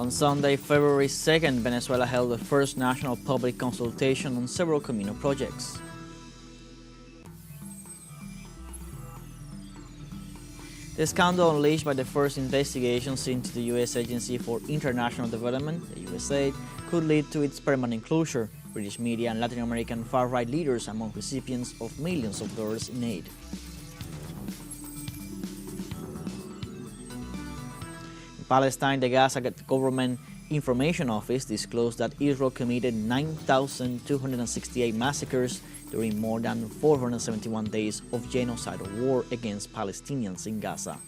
On Sunday, February 2nd, Venezuela held the first national public consultation on several communal projects. The scandal unleashed by the first investigations into the U.S. Agency for International Development, the USAID, could lead to its permanent closure. British media and Latin American far-right leaders among recipients of millions of dollars in aid. In Palestine, the Gaza Government Information Office disclosed that Israel committed 9,268 massacres during more than 471 days of genocidal war against Palestinians in Gaza.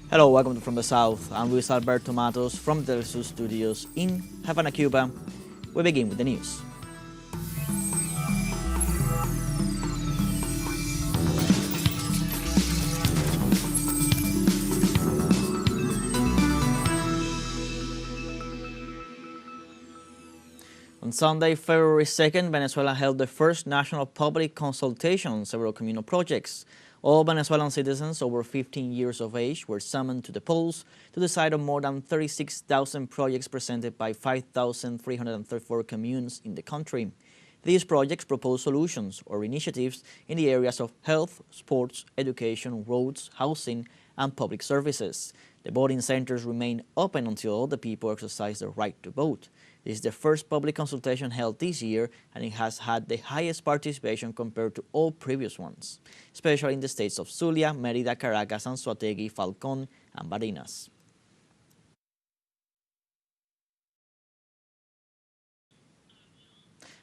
Hello, welcome to From the South. I'm Luis Alberto Matos from the teleSUR studios in Havana, Cuba. We begin with the news. On Sunday, February 2nd, Venezuela held the first national public consultation on several communal projects. All Venezuelan citizens over 15 years of age were summoned to the polls to decide on more than 36,000 projects presented by 5,334 communes in the country. These projects propose solutions or initiatives in the areas of health, sports, education, roads, housing, and public services. The voting centers remain open until all the people exercise their right to vote. This is the first public consultation held this year, and it has had the highest participation compared to all previous ones, especially in the states of Zulia, Mérida, Caracas, Anzoátegui, Falcón, and Barinas.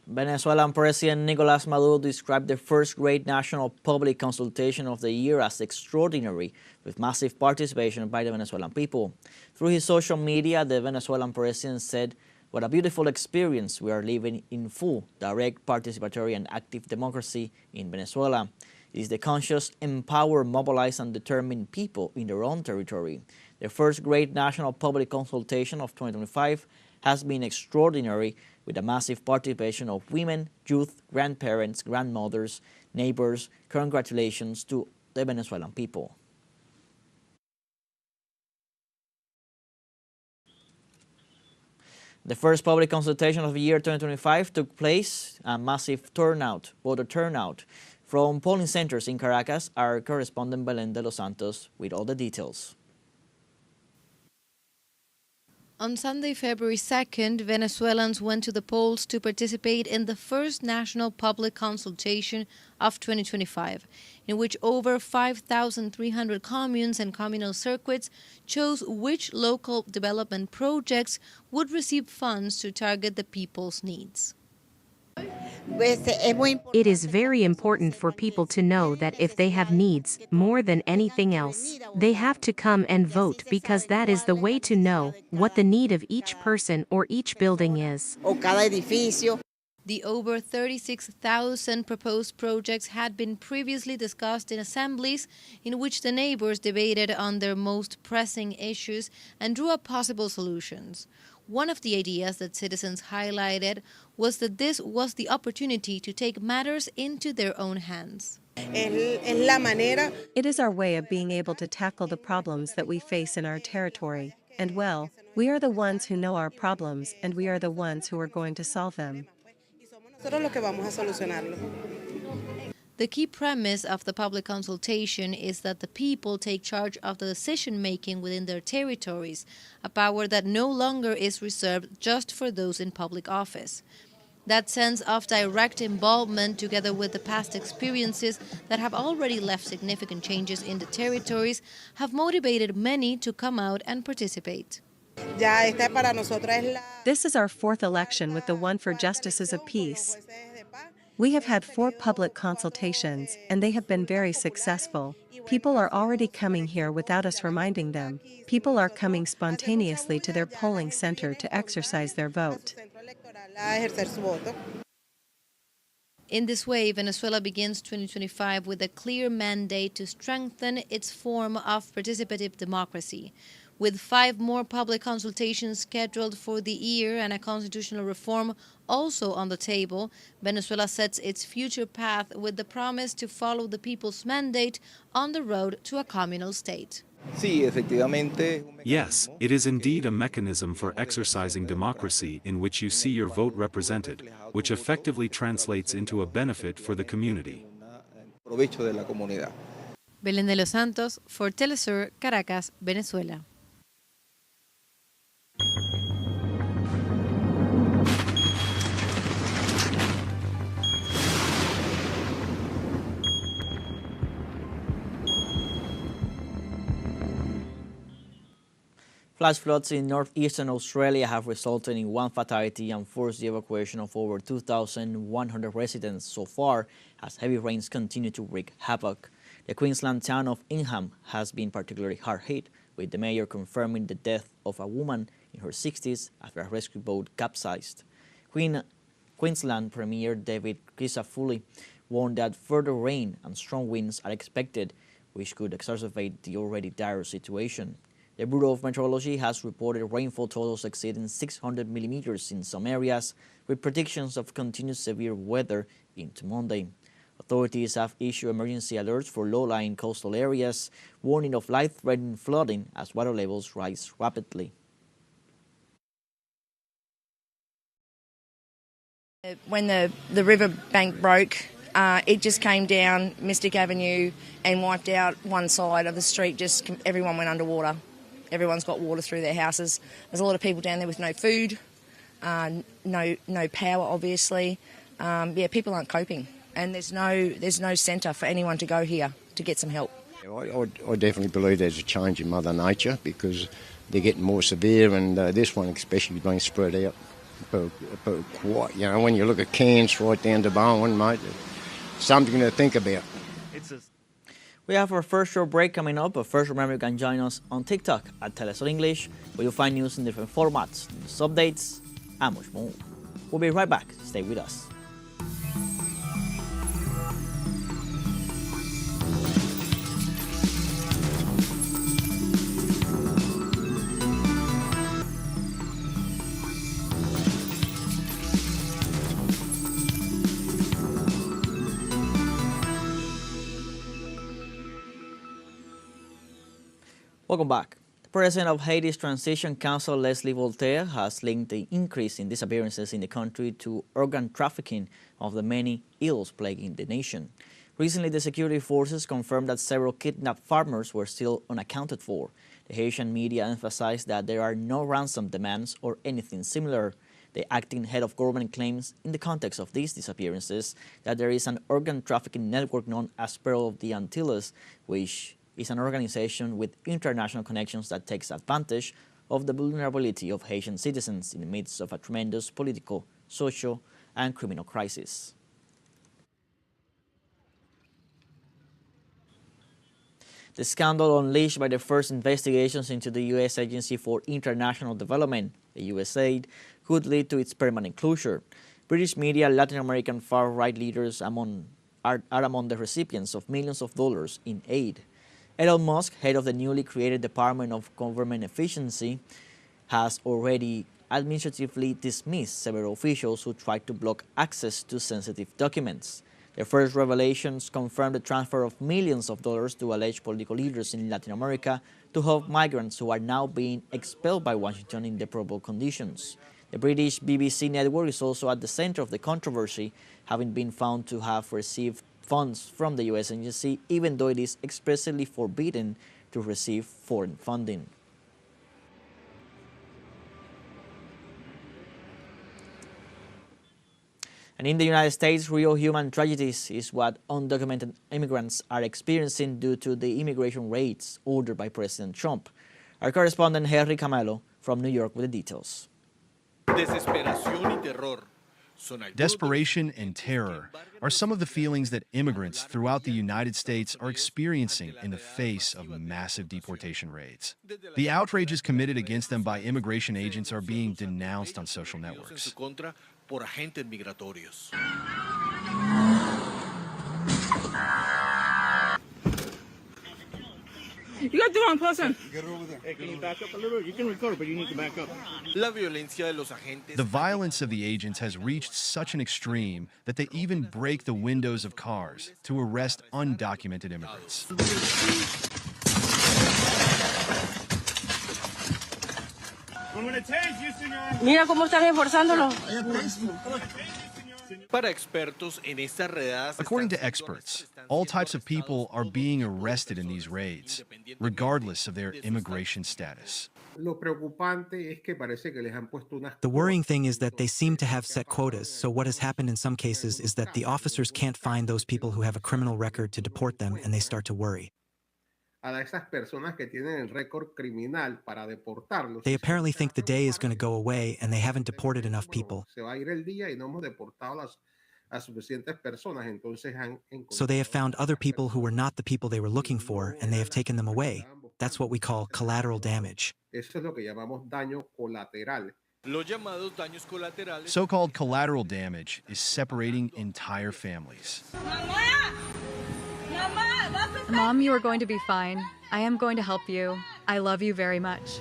Venezuelan President Nicolás Maduro described the first great national public consultation of the year as extraordinary, with massive participation by the Venezuelan people. Through his social media, the Venezuelan president said, "What a beautiful experience. We are living in full, direct, participatory, and active democracy in Venezuela. It is the conscious, empowered, mobilized, and determined people in their own territory. The first great national public consultation of 2025 has been extraordinary, with a massive participation of women, youth, grandparents, grandmothers, neighbors. Congratulations to the Venezuelan people." The first public consultation of the year 2025 took place, a massive voter turnout. From polling centers in Caracas, our correspondent Belén de los Santos with all the details. On Sunday, February 2nd, Venezuelans went to the polls to participate in the first national public consultation of 2025, in which over 5,300 communes and communal circuits chose which local development projects would receive funds to target the people's needs. It is very important for people to know that if they have needs, more than anything else, they have to come and vote, because that is the way to know what the need of each person or each building is. The over 36,000 proposed projects had been previously discussed in assemblies in which the neighbors debated on their most pressing issues and drew up possible solutions. One of the ideas that citizens highlighted was that this was the opportunity to take matters into their own hands. It is our way of being able to tackle the problems that we face in our territory, and well, we are the ones who know our problems, and we are the ones who are going to solve them. The key premise of the public consultation is that the people take charge of the decision-making within their territories, a power that no longer is reserved just for those in public office. That sense of direct involvement, together with the past experiences that have already left significant changes in the territories, have motivated many to come out and participate. This is our fourth election with the one for Justices of Peace. We have had 4 public consultations, and they have been very successful. People are already coming here without us reminding them. People are coming spontaneously to their polling center to exercise their vote. In this way, Venezuela begins 2025 with a clear mandate to strengthen its form of participative democracy. With 5 more public consultations scheduled for the year and a constitutional reform also on the table, Venezuela sets its future path with the promise to follow the people's mandate on the road to a communal state. Yes, it is indeed a mechanism for exercising democracy in which you see your vote represented, which effectively translates into a benefit for the community. Belén de los Santos, for teleSUR, Caracas, Venezuela. Flash floods in northeastern Australia have resulted in 1 fatality and forced the evacuation of over 2,100 residents so far as heavy rains continue to wreak havoc. The Queensland town of Ingham has been particularly hard hit, with the mayor confirming the death of a woman in her 60s after a rescue boat capsized. Queensland Premier David Crisafulli warned that further rain and strong winds are expected, which could exacerbate the already dire situation. The Bureau of Meteorology has reported rainfall totals exceeding 600 millimeters in some areas, with predictions of continued severe weather into Monday. Authorities have issued emergency alerts for low-lying coastal areas, warning of life-threatening flooding as water levels rise rapidly. When the river bank broke, it just came down Mystic Avenue and wiped out one side of the street. Just everyone went underwater. Everyone's got water through their houses. There's a lot of people down there with no food, no power, obviously. People aren't coping, and there's no centre for anyone to go here to get some help. I definitely believe there's a change in Mother Nature because they're getting more severe, and this one especially is being spread out. But quite, when you look at Cairns right down to Bowen, mate, something to think about. We have our first short break coming up, but first remember you can join us on TikTok at teleSUR English, where you'll find news in different formats, news updates, and much more. We'll be right back. Stay with us. Welcome back. The president of Haiti's Transition Council, Leslie Voltaire, has linked the increase in disappearances in the country to organ trafficking of the many ills plaguing the nation. Recently, the security forces confirmed that several kidnapped farmers were still unaccounted for. The Haitian media emphasized that there are no ransom demands or anything similar. The acting head of government claims, in the context of these disappearances, that there is an organ trafficking network known as Pearl of the Antilles, which is an organization with international connections that takes advantage of the vulnerability of Haitian citizens in the midst of a tremendous political, social, and criminal crisis. The scandal unleashed by the first investigations into the U.S. Agency for International Development, the USAID, could lead to its permanent closure. British media, Latin American far-right leaders are among the recipients of millions of dollars in aid. Elon Musk, head of the newly created Department of Government Efficiency, has already administratively dismissed several officials who tried to block access to sensitive documents. The first revelations confirmed the transfer of millions of dollars to alleged political leaders in Latin America to help migrants who are now being expelled by Washington in deplorable conditions. The British BBC network is also at the center of the controversy, having been found to have received funds from the U.S. agency, even though it is expressly forbidden to receive foreign funding. And in the United States, real human tragedies is what undocumented immigrants are experiencing due to the immigration raids ordered by President Trump. Our correspondent Henry Camelo from New York with the details. Desperation and terror are some of the feelings that immigrants throughout the United States are experiencing in the face of massive deportation raids. The outrages committed against them by immigration agents are being denounced on social networks. You got the wrong person. Get over there. Hey, can you back up a little? You can record, but you need to back up. The violence of the agents has reached such an extreme that they even break the windows of cars to arrest undocumented immigrants. Mira cómo están esforzándolo. According to experts, all types of people are being arrested in these raids, regardless of their immigration status. The worrying thing is that they seem to have set quotas, so what has happened in some cases is that the officers can't find those people who have a criminal record to deport them, and they start to worry. They apparently think the day is going to go away, and they haven't deported enough people. So they have found other people who were not the people they were looking for, and they have taken them away. That's what we call collateral damage. So-called collateral damage is separating entire families. Mom, you are going to be fine. I am going to help you. I love you very much.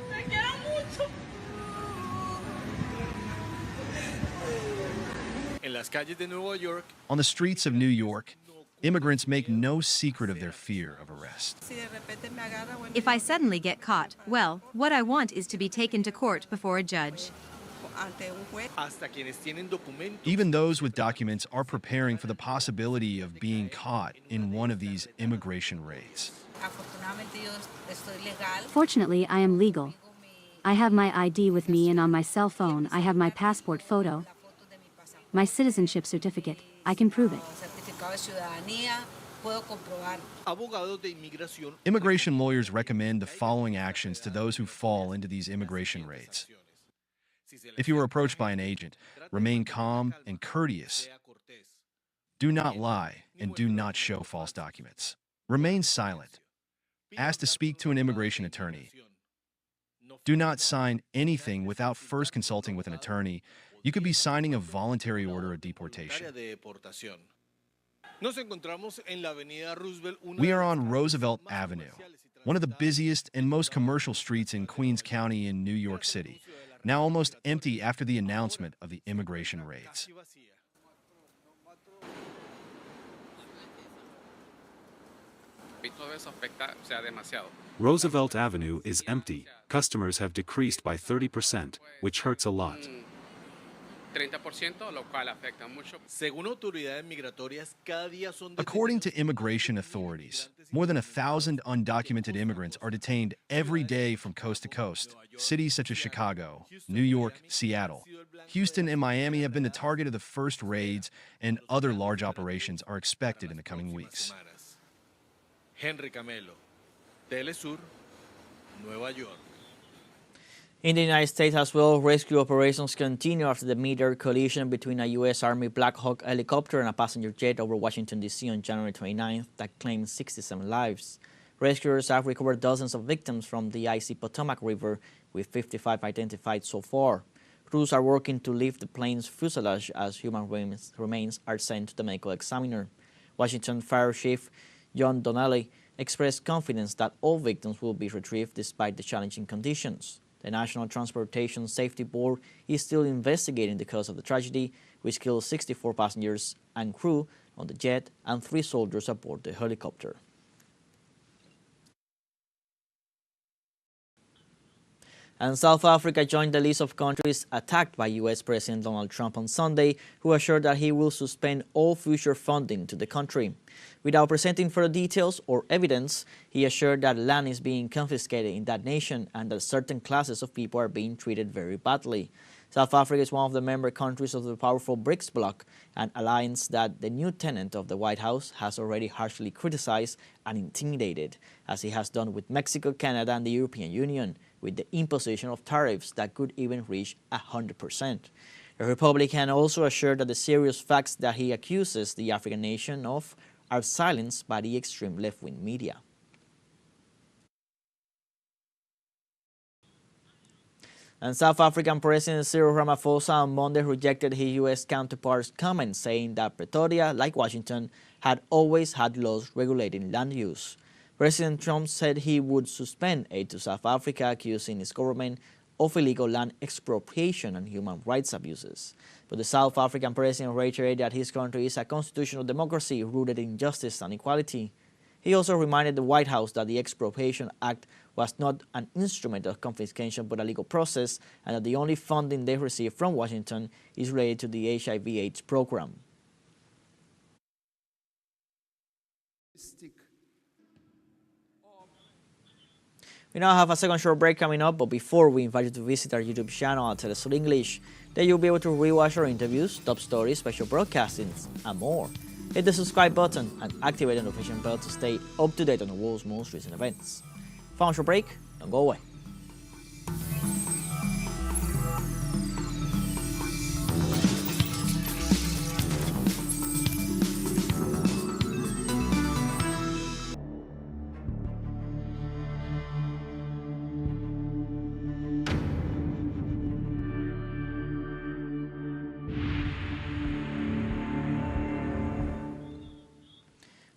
On the streets of New York, immigrants make no secret of their fear of arrest. If I suddenly get caught, well, what I want is to be taken to court before a judge. Even those with documents are preparing for the possibility of being caught in one of these immigration raids. Fortunately, I am legal. I have my ID with me, and on my cell phone I have my passport photo, my citizenship certificate. I can prove it. Immigration lawyers recommend the following actions to those who fall into these immigration raids. If you are approached by an agent, remain calm and courteous. Do not lie and do not show false documents. Remain silent. Ask to speak to an immigration attorney. Do not sign anything without first consulting with an attorney. You could be signing a voluntary order of deportation. We are on Roosevelt Avenue, one of the busiest and most commercial streets in Queens County in New York City, now almost empty after the announcement of the immigration raids. Roosevelt Avenue is empty. Customers have decreased by 30%, which hurts a lot. According to immigration authorities, more than 1,000 undocumented immigrants are detained every day from coast to coast. Cities such as Chicago, New York, Seattle, Houston, and Miami have been the target of the first raids, and other large operations are expected in the coming weeks. teleSUR, Nueva York. In the United States as well, rescue operations continue after the mid-air collision between a U.S. Army Black Hawk helicopter and a passenger jet over Washington, D.C. on January 29th that claimed 67 lives. Rescuers have recovered dozens of victims from the icy Potomac River, with 55 identified so far. Crews are working to lift the plane's fuselage as human remains are sent to the medical examiner. Washington Fire Chief John Donnelly expressed confidence that all victims will be retrieved despite the challenging conditions. The National Transportation Safety Board is still investigating the cause of the tragedy, which killed 64 passengers and crew on the jet and 3 soldiers aboard the helicopter. And South Africa joined the list of countries attacked by U.S. President Donald Trump on Sunday, who assured that he will suspend all future funding to the country. Without presenting further details or evidence, he assured that land is being confiscated in that nation and that certain classes of people are being treated very badly. South Africa is one of the member countries of the powerful BRICS bloc, an alliance that the new tenant of the White House has already harshly criticized and intimidated, as he has done with Mexico, Canada, and the European Union, with the imposition of tariffs that could even reach 100%. The Republican also assured that the serious facts that he accuses the African nation of are silenced by the extreme left-wing media. And South African President Cyril Ramaphosa on Monday rejected his U.S. counterpart's comments, saying that Pretoria, like Washington, had always had laws regulating land use. President Trump said he would suspend aid to South Africa, accusing his government of illegal land expropriation and human rights abuses. But the South African president reiterated that his country is a constitutional democracy rooted in justice and equality. He also reminded the White House that the Expropriation Act was not an instrument of confiscation but a legal process, and that the only funding they receive from Washington is related to the HIV/AIDS program. We now have a second short break coming up, but before we invite you to visit our YouTube channel at teleSUR English, there you'll be able to rewatch our interviews, top stories, special broadcastings, and more. Hit the subscribe button and activate the notification bell to stay up to date on the world's most recent events. Final short break, don't go away.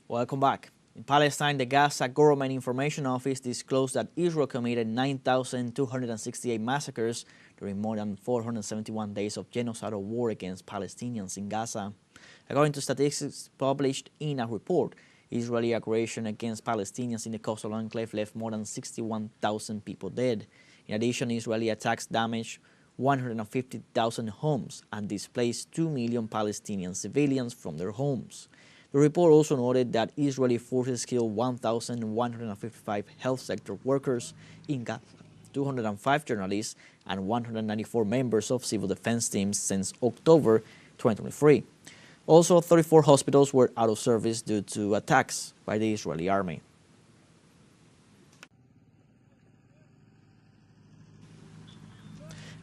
Welcome back. In Palestine, the Gaza Government Information Office disclosed that Israel committed 9,268 massacres during more than 471 days of genocidal war against Palestinians in Gaza. According to statistics published in a report, Israeli aggression against Palestinians in the coastal enclave left more than 61,000 people dead. In addition, Israeli attacks damaged 150,000 homes and displaced 2 million Palestinian civilians from their homes. The report also noted that Israeli forces killed 1,155 health sector workers in Gaza, 205 journalists, and 194 members of civil defense teams since October 2023. Also, 34 hospitals were out of service due to attacks by the Israeli army.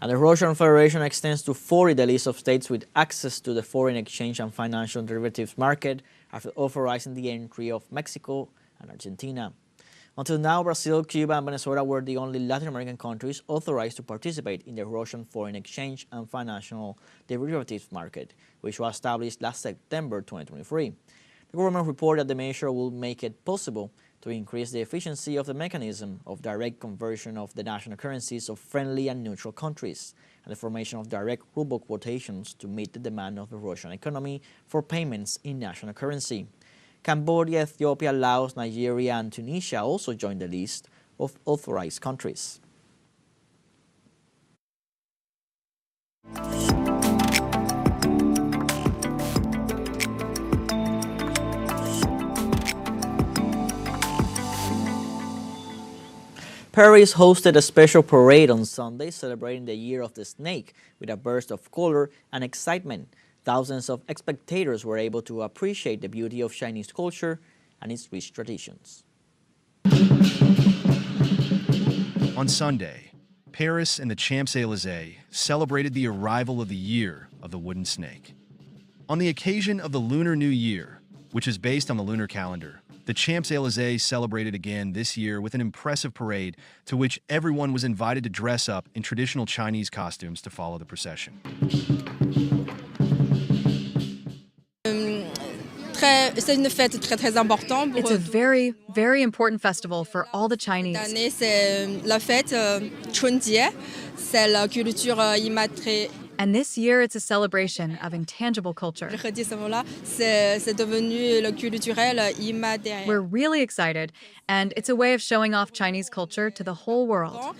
And the Russian Federation extends to 40 the list of states with access to the foreign exchange and financial derivatives market after authorizing the entry of Mexico and Argentina. Until now, Brazil, Cuba, and Venezuela were the only Latin American countries authorized to participate in the Russian foreign exchange and financial derivatives market, which was established last September 2023. The government reported that the measure will make it possible to increase the efficiency of the mechanism of direct conversion of the national currencies of friendly and neutral countries, and the formation of direct ruble quotations to meet the demand of the Russian economy for payments in national currency. Cambodia, Ethiopia, Laos, Nigeria, and Tunisia also joined the list of authorized countries. Paris hosted a special parade on Sunday celebrating the Year of the Snake with a burst of color and excitement. Thousands of spectators were able to appreciate the beauty of Chinese culture and its rich traditions. On Sunday, Paris and the Champs-Élysées celebrated the arrival of the Year of the Wooden Snake. On the occasion of the Lunar New Year, which is based on the lunar calendar, the Champs-Élysées celebrated again this year with an impressive parade to which everyone was invited to dress up in traditional Chinese costumes to follow the procession. It's a very, very important festival for all the Chinese. And this year, it's a celebration of intangible culture. We're really excited, and it's a way of showing off Chinese culture to the whole world.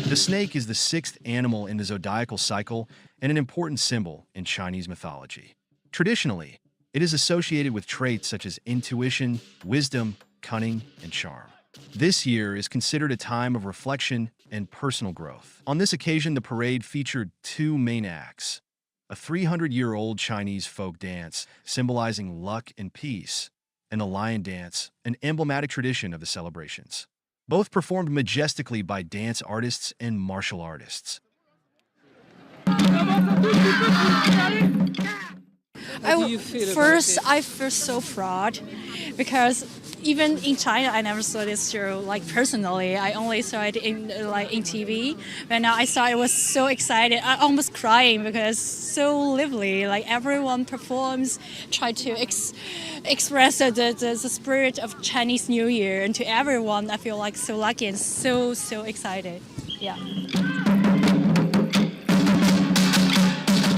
The snake is the sixth animal in the zodiacal cycle and an important symbol in Chinese mythology. Traditionally, it is associated with traits such as intuition, wisdom, cunning, and charm. This year is considered a time of reflection and personal growth. On this occasion, the parade featured two main acts: a 300-year-old Chinese folk dance symbolizing luck and peace, and the lion dance, an emblematic tradition of the celebrations. Both performed majestically by dance artists and martial artists. First, I feel so proud because even in China, I never saw this show like personally. I only saw it in TV. But now I saw it, was so excited. I almost crying because so lively. Like everyone performs, try to express the spirit of Chinese New Year, and to everyone, I feel like so lucky and so excited. Yeah.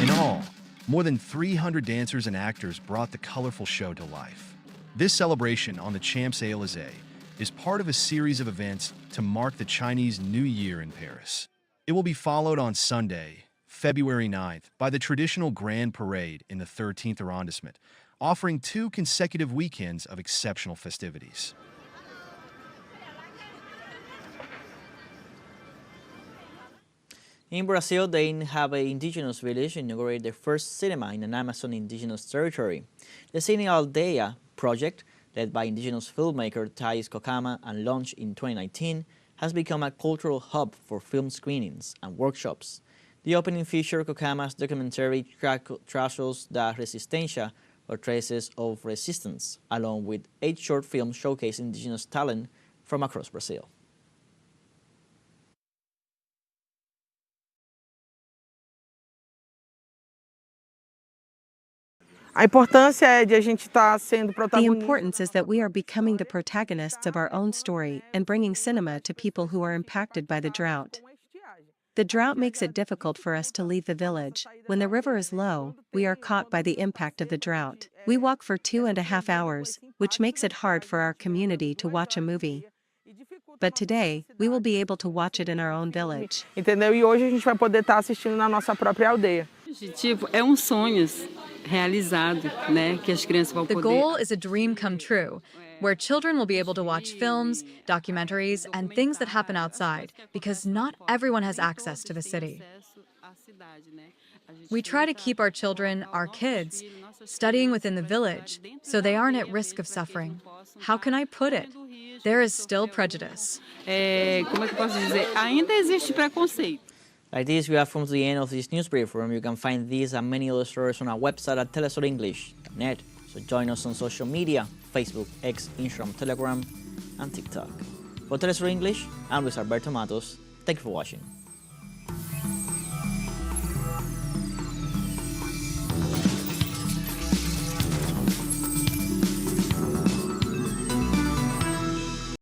In all, more than 300 dancers and actors brought the colorful show to life. This celebration on the Champs-Élysées is part of a series of events to mark the Chinese New Year in Paris. It will be followed on Sunday, February 9th, by the traditional Grand Parade in the 13th arrondissement, offering 2 consecutive weekends of exceptional festivities. In Brazil, the Inhabe indigenous village inaugurated the first cinema in an Amazon indigenous territory. The Cine Aldeia project, led by indigenous filmmaker Thais Kokama and launched in 2019, has become a cultural hub for film screenings and workshops. The opening featured Kokama's documentary Trazos da Resistencia, or Traces of Resistance, along with 8 short films showcasing indigenous talent from across Brazil. The importance is that we are becoming the protagonists of our own story and bringing cinema to people who are impacted by the drought. The drought makes it difficult for us to leave the village. When the river is low, we are caught by the impact of the drought. We walk for 2.5 hours, which makes it hard for our community to watch a movie. But today, we will be able to watch it in our own village. Entendeu? E hoje a gente vai poder estar assistindo na nossa própria aldeia. The goal is a dream come true, where children will be able to watch films, documentaries, and things that happen outside, because not everyone has access to the city. We try to keep our children, our kids, studying within the village, so they aren't at risk of suffering. How can I put it? There is still prejudice. Like this, we have come to the end of this news brief. You can find these and many other stories on our website at telesurenglish.net. So join us on social media, Facebook, X, Instagram, Telegram, and TikTok. For Telesur English, I'm Luis Alberto Matos. Thank you for watching.